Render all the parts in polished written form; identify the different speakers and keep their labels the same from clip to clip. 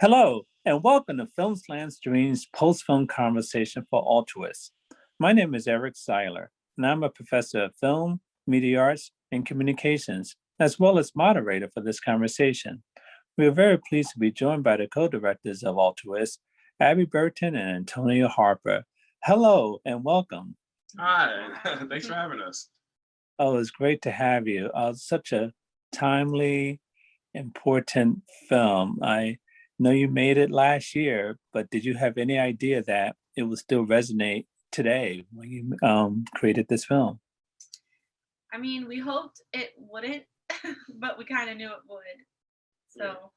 Speaker 1: Hello, and welcome to FilmSlam Stream's post-film conversation for Altruist. My name is Eric Siler, and I'm a professor of film, media arts, and communications, as well as moderator for this conversation. We are very pleased to be joined by the co-directors of Altruist, Abby Burton and Antonio Harper. Hello, and welcome.
Speaker 2: Hi, thanks for having us.
Speaker 1: Oh, it's great to have you. Such a timely, important film. I know you made it last year, but did you have any idea that it would still resonate today when you created this film?
Speaker 3: I mean, we hoped it wouldn't, but we kind of knew it would. So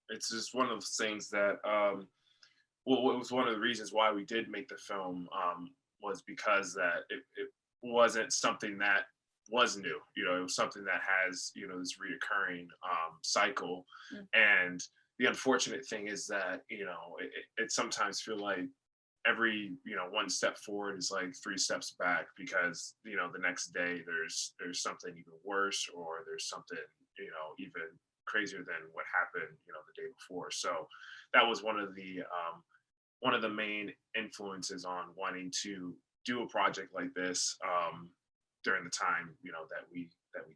Speaker 2: It's just one of those things that well, it was one of the reasons why we did make the film was because that it wasn't something that was new. It was something that has this reoccurring cycle. And the unfortunate thing is that it sometimes feel like every one step forward is like three steps back, because the next day there's something even worse, or there's something even crazier than what happened the day before. So that was one of the main influences on wanting to do a project like this during the time that we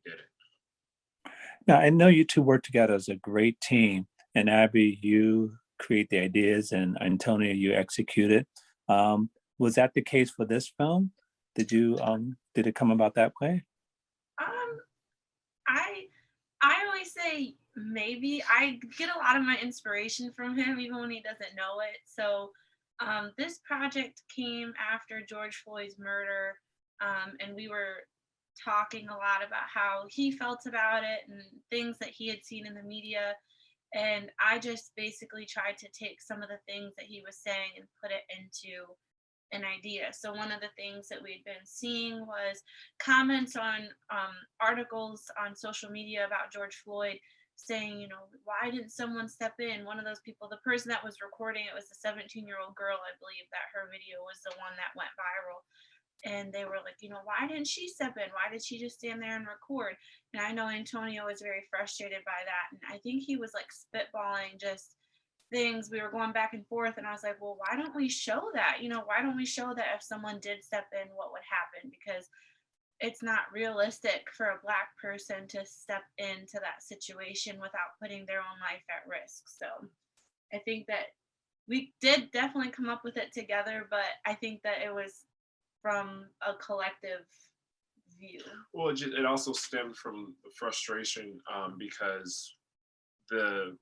Speaker 2: did it.
Speaker 1: Now, I know you two work together as a great team, and Abby, you create the ideas, and Antonio, you execute it. Was that the case for this film? Did it come about that way?
Speaker 3: I always say maybe. I get a lot of my inspiration from him, even when he doesn't know it. So this project came after George Floyd's murder, and we were talking a lot about how he felt about it and things that he had seen in the media. And I just basically tried to take some of the things that he was saying and put it into an idea. So one of the things that we'd been seeing was comments on articles on social media about George Floyd saying, why didn't someone step in? One of those people, the person that was recording it was a 17-year-old girl, I believe, that her video was the one that went viral. And they were like, why didn't she step in? Why did she just stand there and record? And I know Antonio was very frustrated by that. And I think he was like spitballing just things. We were going back and forth. And I was like, well, why don't we show that? Why don't we show that if someone did step in, what would happen? Because it's not realistic for a Black person to step into that situation without putting their own life at risk. So I think that we did definitely come up with it together, but I think that it was from a collective view.
Speaker 2: Well, it also stemmed from the frustration because the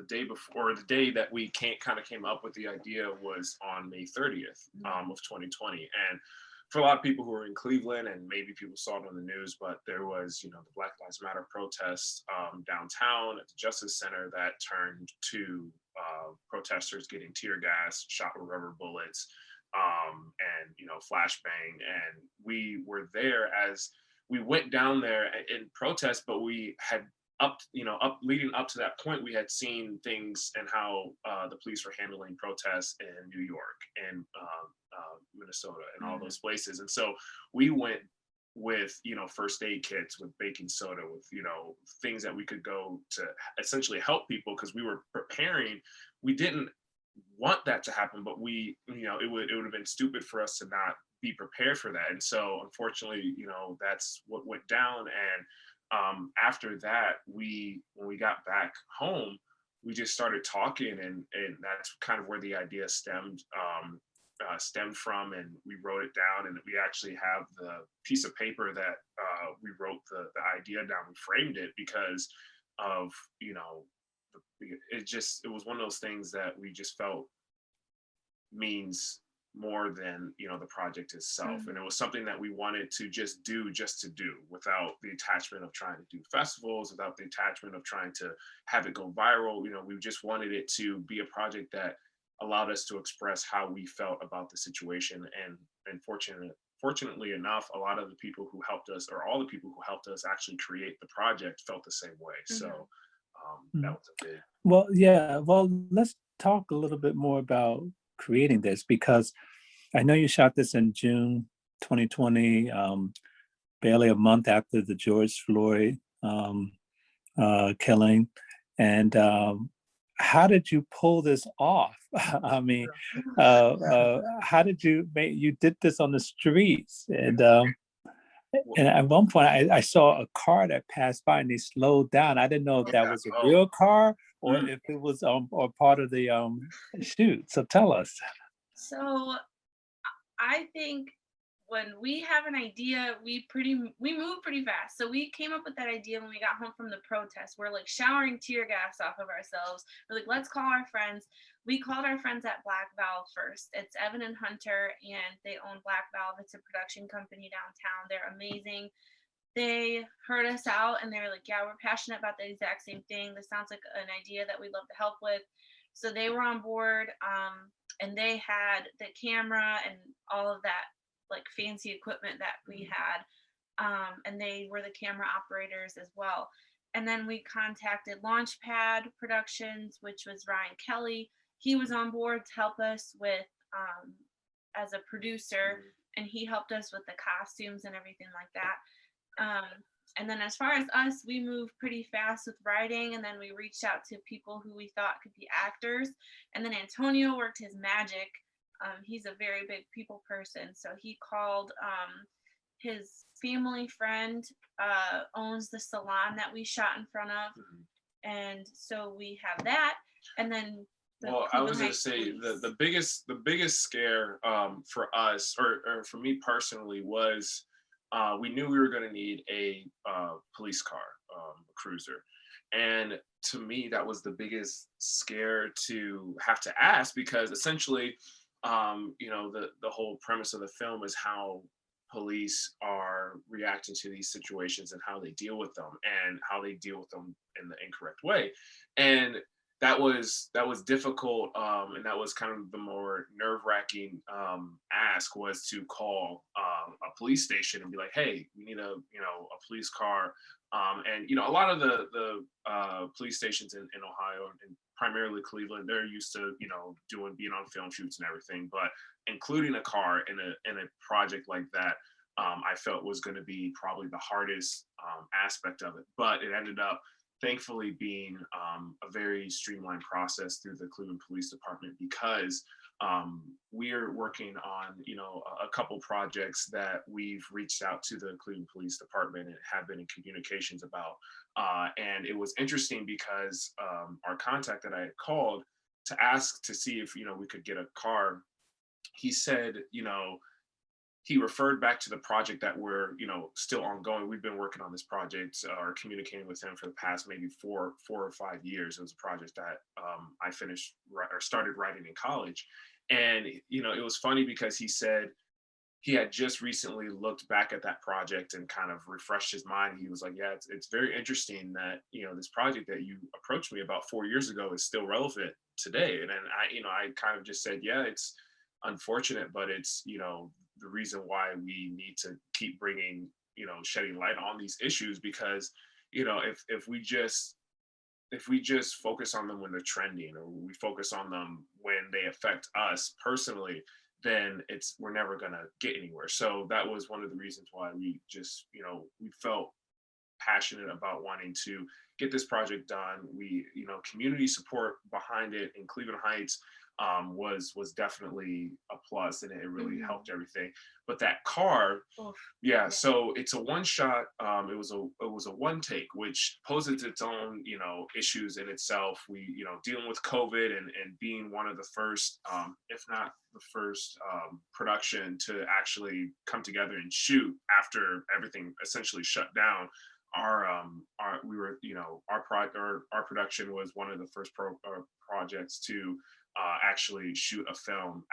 Speaker 2: day before, or the day that we kind of came up with the idea, was on May 30th of 2020. And for a lot of people who were in Cleveland, and maybe people saw it on the news, but there was, the Black Lives Matter protests downtown at the Justice Center that turned to protesters getting tear gas, shot with rubber bullets, and flashbang. And we were there as we went down there in protest, but we had leading up to that point, we had seen things and how the police were handling protests in New York and Minnesota and all those places. And so we went with first aid kits, with baking soda, with things that we could go to essentially help people, because we were preparing. We didn't want that to happen, but we it would have been stupid for us to not be prepared for that. And so unfortunately, that's what went down. And after that, when we got back home, we just started talking, and that's kind of where the idea stemmed from. And we wrote it down, and we actually have the piece of paper that we wrote the idea down. We framed it because of it was one of those things that we just felt means more than the project itself. And it was something that we wanted to just do without the attachment of trying to do festivals, without the attachment of trying to have it go viral. We just wanted it to be a project that allowed us to express how we felt about the situation. And fortunately enough, a lot of the people who helped us, or all the people who helped us actually create the project, felt the same way. So that was a big.
Speaker 1: Well, yeah. Well, let's talk a little bit more about creating this, because I know you shot this in June 2020, barely a month after the George Floyd killing. And how did you pull this off? I mean, how did you did this on the streets? And at one point, I saw a car that passed by and they slowed down. I didn't know if that was a real car or if it was or part of the shoot. So tell us.
Speaker 3: So I think when we have an idea, we move pretty fast. So we came up with that idea when we got home from the protest. We're like showering tear gas off of ourselves. We're like, let's call our friends. We called our friends at Black Valve first. It's Evan and Hunter, and they own Black Valve. It's a production company downtown. They're amazing. They heard us out and they were like, yeah, we're passionate about the exact same thing. This sounds like an idea that we'd love to help with. So they were on board, and they had the camera and all of that like fancy equipment that we had, and they were the camera operators as well. And then we contacted Launchpad Productions, which was Ryan Kelly. He was on board to help us with as a producer, and he helped us with the costumes and everything like that. And then as far as us, we moved pretty fast with writing, and then we reached out to people who we thought could be actors. And then Antonio worked his magic. He's a very big people person. So he called his family friend, owns the salon that we shot in front of. And so we have that. And then
Speaker 2: well, I was going to say the biggest scare for us or for me personally was we knew we were going to need a police car, a cruiser. And to me, that was the biggest scare to have to ask, because essentially, you know, the whole premise of the film is how police are reacting to these situations and how they deal with them and how they deal with them in the incorrect way. And that was difficult, and that was kind of the more nerve-wracking ask, was to call a police station and be like, hey, we need a police car. And you know, a lot of the police stations in Ohio and primarily Cleveland, they're used to, you know, being on film shoots and everything, but including a car in a project like that, I felt was going to be probably the hardest aspect of it. But it ended up thankfully being a very streamlined process through the Cleveland Police Department, because we're working on, you know, a couple projects that we've reached out to the Cleveland Police Department and have been in communications about. And it was interesting because our contact that I had called to ask to see if, you know, we could get a car, he said, you know, he referred back to the project that we're, you know, still ongoing. We've been working on this project or communicating with him for the past maybe 4 or 5 years. It was a project that I finished or started writing in college. And, you know, it was funny because he said he had just recently looked back at that project and kind of refreshed his mind. He was like, yeah, it's very interesting that, you know, this project that you approached me about 4 years ago is still relevant today. And then I kind of just said, yeah, it's unfortunate, but it's, you know, the reason why we need to keep bringing, you know, shedding light on these issues, because, you know, if we just focus on them when they're trending, or we focus on them when they affect us personally, then we're never gonna get anywhere. So that was one of the reasons why we just, you know, we felt passionate about wanting to get this project done. We, you know, community support behind it in Cleveland Heights was definitely a plus, and it really helped everything. But that car, yeah, so it's a one shot. It was a one take, which poses its own, you know, issues in itself. We, you know, dealing with COVID and being one of the first, if not the first, production to actually come together and shoot after everything essentially shut down. Our production was one of the first projects to actually shoot a film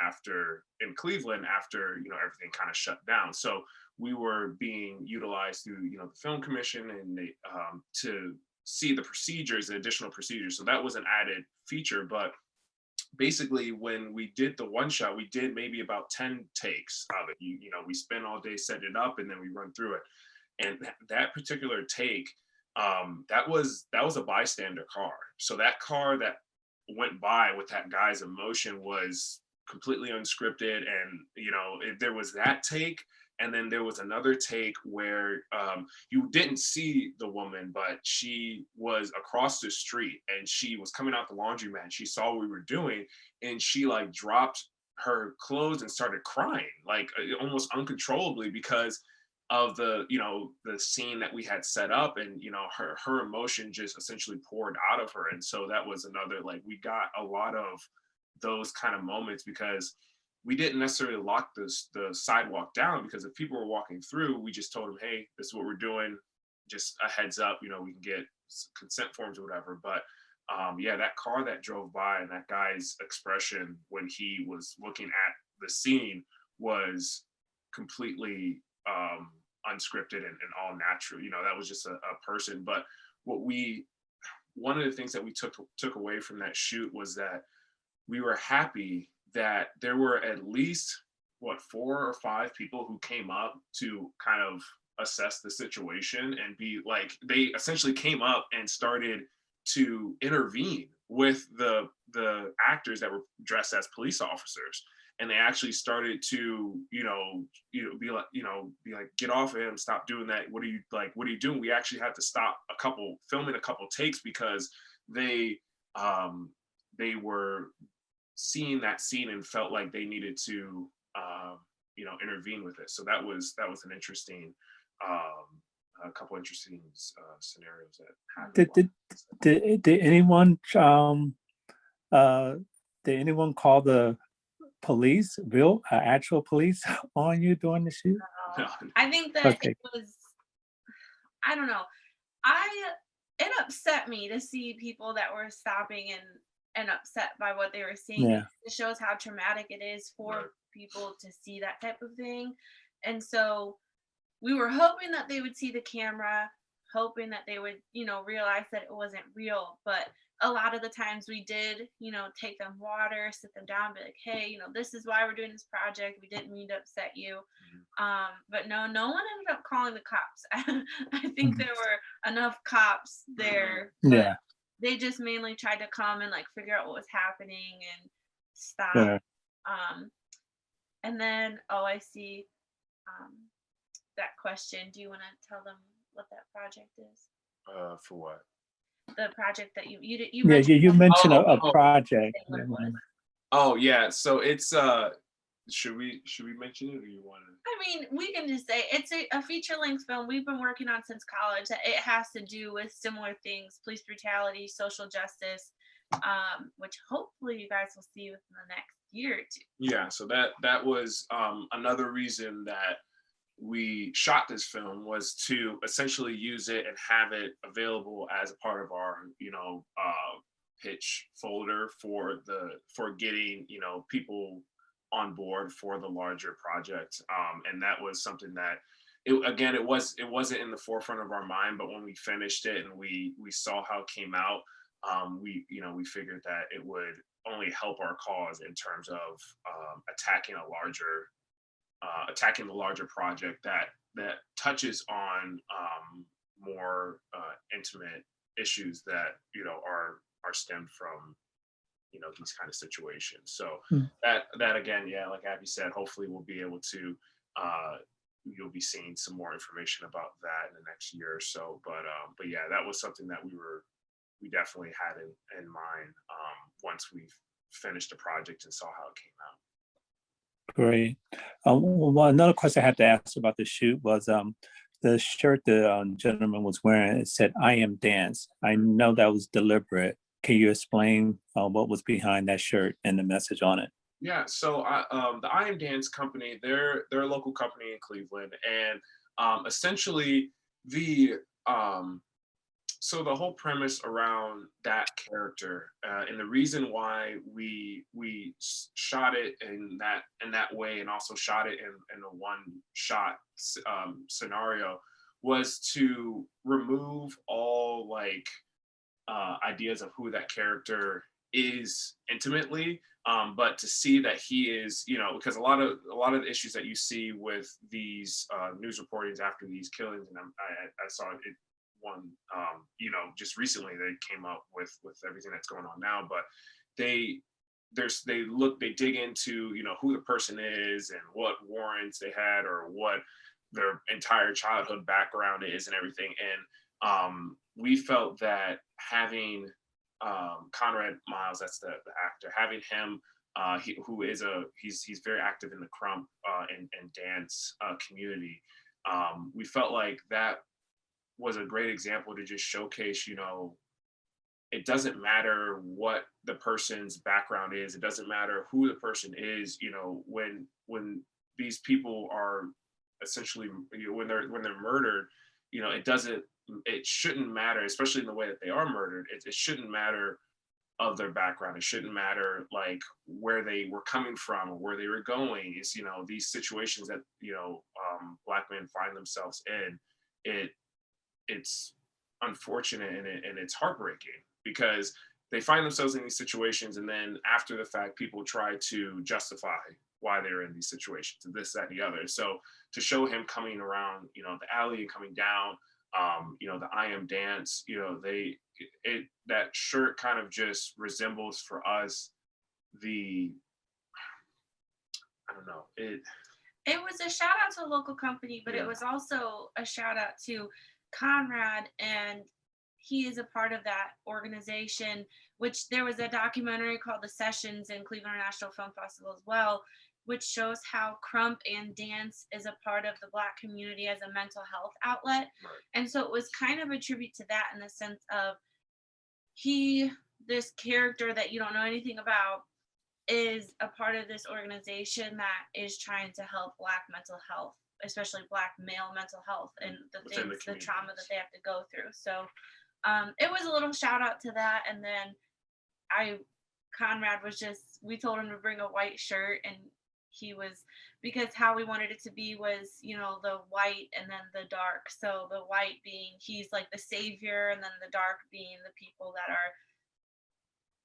Speaker 2: in Cleveland after, you know, everything kind of shut down. So we were being utilized through, you know, the Film Commission and to see the procedures, the additional procedures. So that was an added feature. But basically, when we did the one shot, we did maybe about 10 takes of it. You know, we spent all day setting it up and then we run through it. And that particular take, that was a bystander car. So that car that went by with that guy's emotion was completely unscripted. And, you know, there was that take, And then there was another take where you didn't see the woman, but she was across the street and she was coming out the laundromat. She saw what we were doing and she like dropped her clothes and started crying, like almost uncontrollably because of the, you know, the scene that we had set up, and you know, her emotion just essentially poured out of her. And so that was another, like, we got a lot of those kind of moments because we didn't necessarily lock the sidewalk down, because if people were walking through, we just told them, hey, this is what we're doing, just a heads up, you know, we can get consent forms or whatever. But yeah, that car that drove by and that guy's expression when he was looking at the scene was completely unscripted and all natural. You know, that was just a person. But one of the things that we took away from that shoot was that we were happy that there were at least 4 or 5 people who came up to kind of assess the situation and be like, they essentially came up and started to intervene with the actors that were dressed as police officers. And they actually started to, be like, get off of him, stop doing that. What are you doing? We actually had to stop filming a couple takes because they were seeing that scene and felt like they needed to, intervene with it. So that was an interesting, a couple interesting scenarios that happened.
Speaker 1: Did anyone call the police, actual police on you during the shoot?
Speaker 2: No.
Speaker 3: I think that
Speaker 1: Okay.
Speaker 3: it was, I don't know. It upset me to see people that were stopping and upset by what they were seeing.
Speaker 1: Yeah.
Speaker 3: It shows how traumatic it is for
Speaker 2: Right.
Speaker 3: people to see that type of thing. And so we were hoping that they would see the camera, hoping that they would, realize that it wasn't real. But a lot of the times we did, take them water, sit them down, be like, hey, this is why we're doing this project. We didn't mean to upset you. But no one ended up calling the cops. I think there were enough cops there. But
Speaker 1: Yeah.
Speaker 3: they just mainly tried to come and like figure out what was happening and stop.
Speaker 1: Sure.
Speaker 3: And then, I see that question. Do you want to tell them what that project is?
Speaker 2: For what?
Speaker 3: The project that you
Speaker 1: Yeah,
Speaker 3: mentioned.
Speaker 1: you mentioned a
Speaker 2: Oh.
Speaker 1: project.
Speaker 3: What it was.
Speaker 2: Oh yeah, so it's should we mention it, or you want to?
Speaker 3: I mean, we can just say it's a feature-length film we've been working on since college. It has to do with similar things: police brutality, social justice, which hopefully you guys will see within the next year or two.
Speaker 2: Yeah, so that was another reason that we shot this film, was to essentially use it and have it available as a part of our pitch folder for getting people on board for the larger project. And that was something that it wasn't in the forefront of our mind, but when we finished it and we saw how it came out, we figured that it would only help our cause in terms of attacking the larger project that touches on more intimate issues that are stemmed from these kind of situations. So that again, yeah, like Abby said, hopefully we'll be able to you'll be seeing some more information about that in the next year or so. But yeah, that was something that we definitely had in mind once we finished the project and saw how it came out.
Speaker 1: Great. Well, another question I had to ask about the shoot was the shirt the gentleman was wearing. It said "I am dance." I know that was deliberate. Can you explain what was behind that shirt and the message on it?
Speaker 2: Yeah, so the I Am Dance company, they're a local company in Cleveland, and essentially the whole premise around that character and the reason why we shot it in that way, and also shot it in a one shot scenario, was to remove all ideas of who that character is intimately, but to see that he is, because a lot of the issues that you see with these news reportings after these killings, and I saw it one, just recently they came up with everything that's going on now, but they they dig into, you know, who the person is and what warrants they had or what their entire childhood background is and everything. And we felt that having Conrad Miles, that's the actor, having him, he's very active in the crump and dance community. We felt like that was a great example to just showcase, you know, it doesn't matter what the person's background is. It doesn't matter who the person is. You know, when these people are essentially, you know, when they're murdered, you know, it shouldn't matter, especially in the way that they are murdered. It shouldn't matter of their background. It shouldn't matter like where they were coming from or where they were going. It's, you know, these situations that, you know, Black men find themselves in. It's unfortunate and it's heartbreaking because they find themselves in these situations, and then after the fact, people try to justify why they're in these situations and this, that, and the other. So to show him coming around, you know, the alley and coming down, you know, the I Am dance, you know, that shirt kind of just resembles for us I don't know,
Speaker 3: it was a shout out to a local company, but it was also a shout out to Conrad, and he is a part of that organization, which there was a documentary called The Sessions in Cleveland International Film Festival as well, which shows how crump and dance is a part of the Black community as a mental health outlet.
Speaker 2: Right.
Speaker 3: And so it was kind of a tribute to that, in the sense of this character that you don't know anything about is a part of this organization that is trying to help Black mental health, especially Black male mental health, and the trauma that they have to go through. So it was a little shout out to that. And then Conrad was we told him to bring a white shirt, and because how we wanted it to be was, you know, the white and then the dark. So the white being he's like the savior, and then the dark being the people that are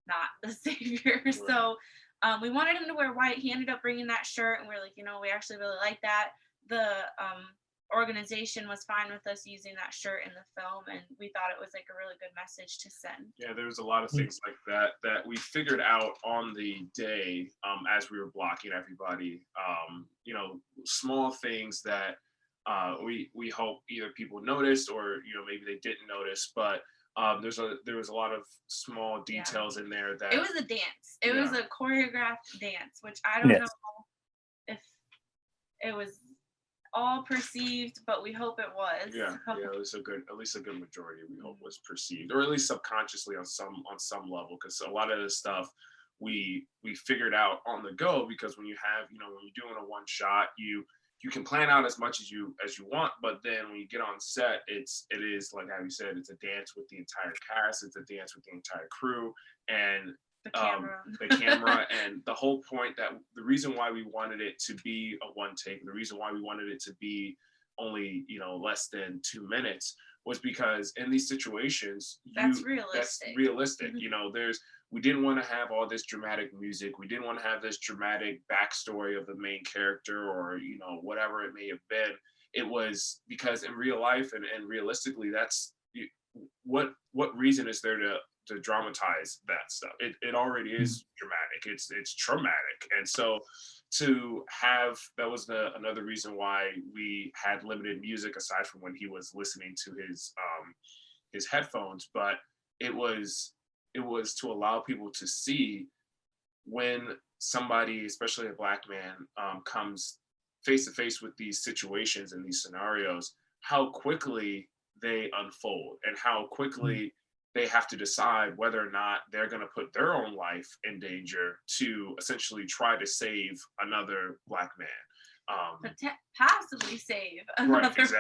Speaker 3: not the savior. Right. So we wanted him to wear white. He ended up bringing that shirt, and we're like, you know, we actually really like that. The organization was fine with us using that shirt in the film, and we thought it was like a really good message to send.
Speaker 2: Yeah, there was a lot of things like that we figured out on the day as we were blocking everybody. You know, small things that we hope either people noticed or, you know, maybe they didn't notice, but there was a lot of small details in there that
Speaker 3: it was a dance. It was a choreographed dance, which I don't know if it was all perceived, but we hope it was.
Speaker 2: At least a good majority we hope was perceived, or at least subconsciously on some level, because a lot of this stuff we figured out on the go, because when you have, you know, when you're doing a one shot, you can plan out as much as you want, but then when you get on set, it is like how you said, it's a dance with the entire cast, it's a dance with the entire crew, and the camera and the whole point, that the reason why we wanted it to be a one take, the reason why we wanted it to be only, you know, less than 2 minutes, was because in these situations
Speaker 3: that's realistic.
Speaker 2: Mm-hmm. You know, we didn't want to have all this dramatic music, we didn't want to have this dramatic backstory of the main character, or, you know, whatever it may have been. It was because in real life and realistically, that's what reason is there to dramatize that stuff? It already is dramatic. It's traumatic. And so to have, that was another reason why we had limited music, aside from when he was listening to his headphones. But it was to allow people to see when somebody, especially a Black man, comes face to face with these situations and these scenarios, how quickly they unfold and how quickly they have to decide whether or not they're going to put their own life in danger to essentially try to save another Black man.
Speaker 3: Possibly save another person.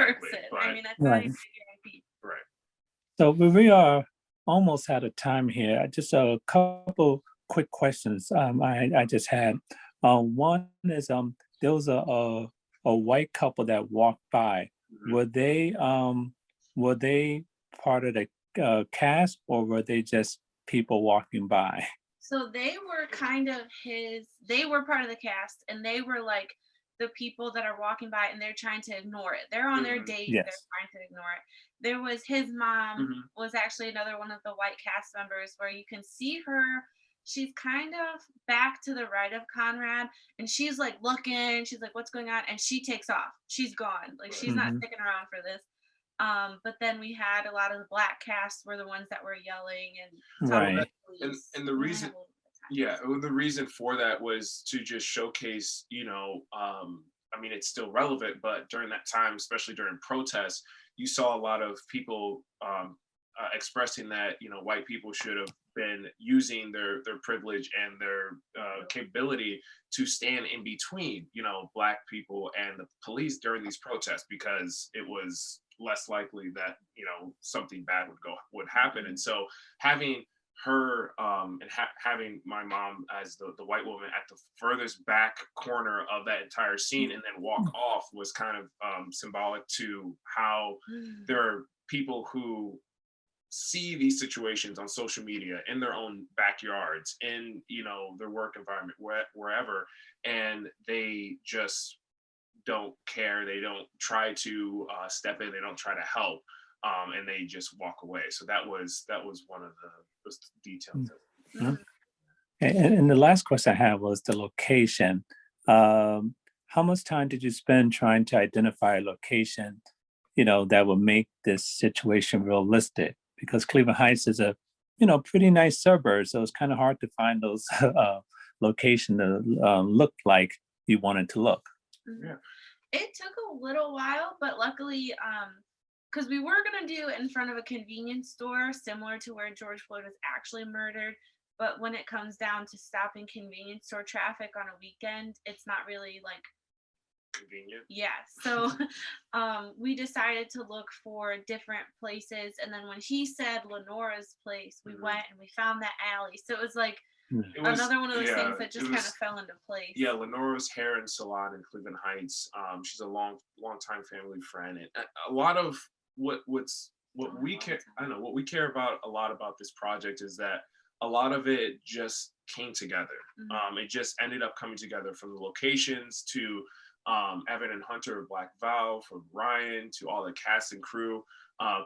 Speaker 3: I mean, that's not even a guarantee.
Speaker 2: Right.
Speaker 1: So we are almost out of time here. Just a couple quick questions I just had. One is there was a white couple that walked by. Mm-hmm. Were they part of the cast, or were they just people walking by?
Speaker 3: So they were they were part of the cast, and they were like the people that are walking by and they're trying to ignore it. They're on their date, they're trying to ignore it. There was his mom was actually another one of the white cast members, where you can see her she's kind of back to the right of Conrad, and she's like looking, she's like, what's going on? And she takes off. She's gone. Like she's not
Speaker 1: Mhm.
Speaker 3: sticking around for this. But then we had a lot of the black cast were the ones that were yelling and talking
Speaker 2: Well,
Speaker 3: to
Speaker 1: Right.
Speaker 3: the
Speaker 2: and
Speaker 3: police.
Speaker 2: and the
Speaker 3: We only
Speaker 2: reason
Speaker 3: have a little bit of time.
Speaker 2: Yeah, well, the reason for that was to just showcase, I mean, it's still relevant, but during that time, especially during protests, you saw a lot of people expressing that, white people should have been using their privilege and their capability to stand in between, black people and the police during these protests because it was less likely that, something bad would happen. And so having her and having my mom as the white woman at the furthest back corner of that entire scene and then walk off was kind of symbolic to how
Speaker 3: Mm.
Speaker 2: there are people who see these situations on social media in their own backyards in their work environment wherever, and they just don't care, they don't try to step in, they don't try to help, and they just walk away. So that was one of the details.
Speaker 1: Mhm.
Speaker 3: Mm.
Speaker 1: And the last question I had was the location. How much time did you spend trying to identify a location, that would make this situation realistic? Because Cleveland Heights is a, pretty nice suburb, so it's kind of hard to find those location that look like you want it to look.
Speaker 3: Mhm.
Speaker 2: Yeah.
Speaker 3: It took a little while, but luckily, because we were gonna do it in front of a convenience store, similar to where George Floyd was actually murdered. But when it comes down to stopping convenience store traffic on a weekend, it's not really like,
Speaker 2: Convenient.
Speaker 3: yeah. So we decided to look for different places. And then when he said Lenora's place, we
Speaker 2: Mhm.
Speaker 3: went and we found that alley. So it was like
Speaker 2: It was
Speaker 3: another one of those
Speaker 2: yeah,
Speaker 3: things that
Speaker 2: it
Speaker 3: just kind
Speaker 2: was
Speaker 3: of fell into place.
Speaker 2: yeah, Lenora's hair and salon in Cleveland Heights. She's a long time family friend, and a lot of what we care. I don't know what we care about a lot about this project is that a lot of it just came together.
Speaker 3: Mhm.
Speaker 2: It just ended up coming together from the locations to Evan and Hunter of Black Val, from Ryan to all the cast and crew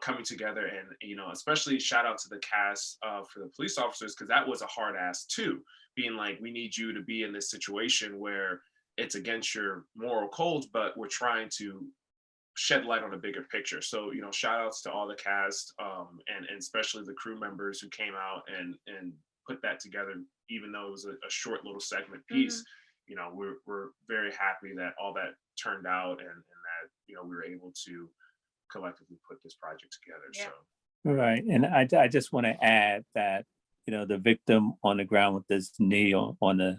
Speaker 2: coming together, and especially shout out to the cast for the police officers because that was a hard ask too, being like, we need you to be in this situation where it's against your moral codes, but we're trying to shed light on a bigger picture. So, shout outs to all the cast, and especially the crew members who came out and put that together, even though it was a short little segment piece.
Speaker 3: Mhm.
Speaker 2: We're very happy that all that turned out, and that, we were able to collectively put this project together.
Speaker 3: Yeah.
Speaker 2: So
Speaker 1: Right. And I just want to add that, the victim on the ground with his knee on the,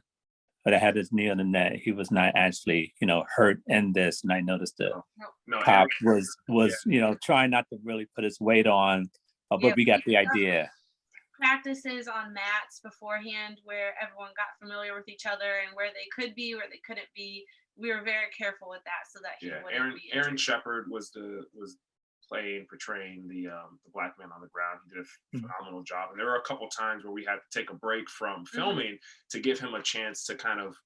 Speaker 1: that had his knee on the net, he was not actually, hurt in this. And I noticed the
Speaker 2: no,
Speaker 1: cop
Speaker 2: Eric,
Speaker 1: was, trying not to really put his weight on,
Speaker 3: Yeah,
Speaker 1: but we got the idea.
Speaker 3: practices on mats beforehand where everyone got familiar with each other and where they could be, where they couldn't be. We were very careful with that so that he
Speaker 2: yeah,
Speaker 3: wouldn't be
Speaker 2: Aaron
Speaker 3: injured.
Speaker 2: Shepard was portraying the black man on the ground. He did a
Speaker 1: Mhm.
Speaker 2: phenomenal job, and there were a couple times where we had to take a break from filming to give him a chance to kind of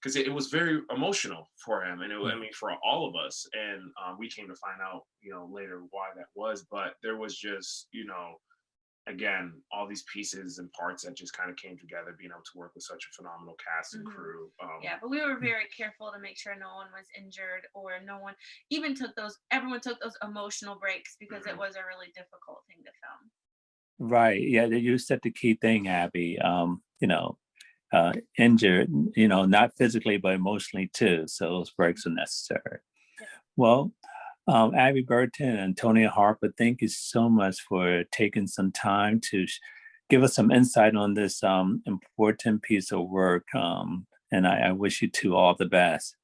Speaker 2: because it was very emotional for him, and I mean for all of us, and we came to find out later why that was, but there was just again all these pieces and parts that just kind of came together, being able to work with such a phenomenal cast and
Speaker 3: Mhm.
Speaker 2: crew.
Speaker 3: Yeah, but we were very careful to make sure no one was injured or no one even everyone took those emotional breaks because it
Speaker 2: Mhm.
Speaker 3: was a really difficult thing to film.
Speaker 1: Right. Yeah. You said the key thing, Abby. Injured, not physically, but emotionally too. So those breaks are necessary.
Speaker 3: Yeah.
Speaker 1: Well, Abby Burton and Antonia Harper, thank you so much for taking some time to give us some insight on this important piece of work. And I wish you two all the best.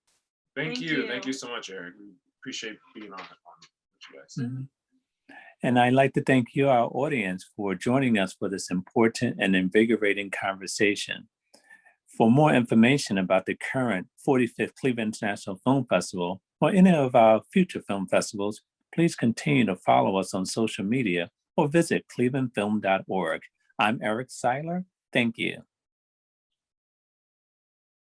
Speaker 2: Thank
Speaker 3: Thank
Speaker 2: you. Thank
Speaker 3: you.
Speaker 2: you so much, Eric. We appreciate being on with you guys.
Speaker 3: Mhm.
Speaker 1: And I'd like to thank you, our audience, for joining us for this important and invigorating conversation. For more information about the current 45th Cleveland International Film Festival or any of our future film festivals, please continue to follow us on social media or visit clevelandfilm.org. I'm Eric Siler. Thank you.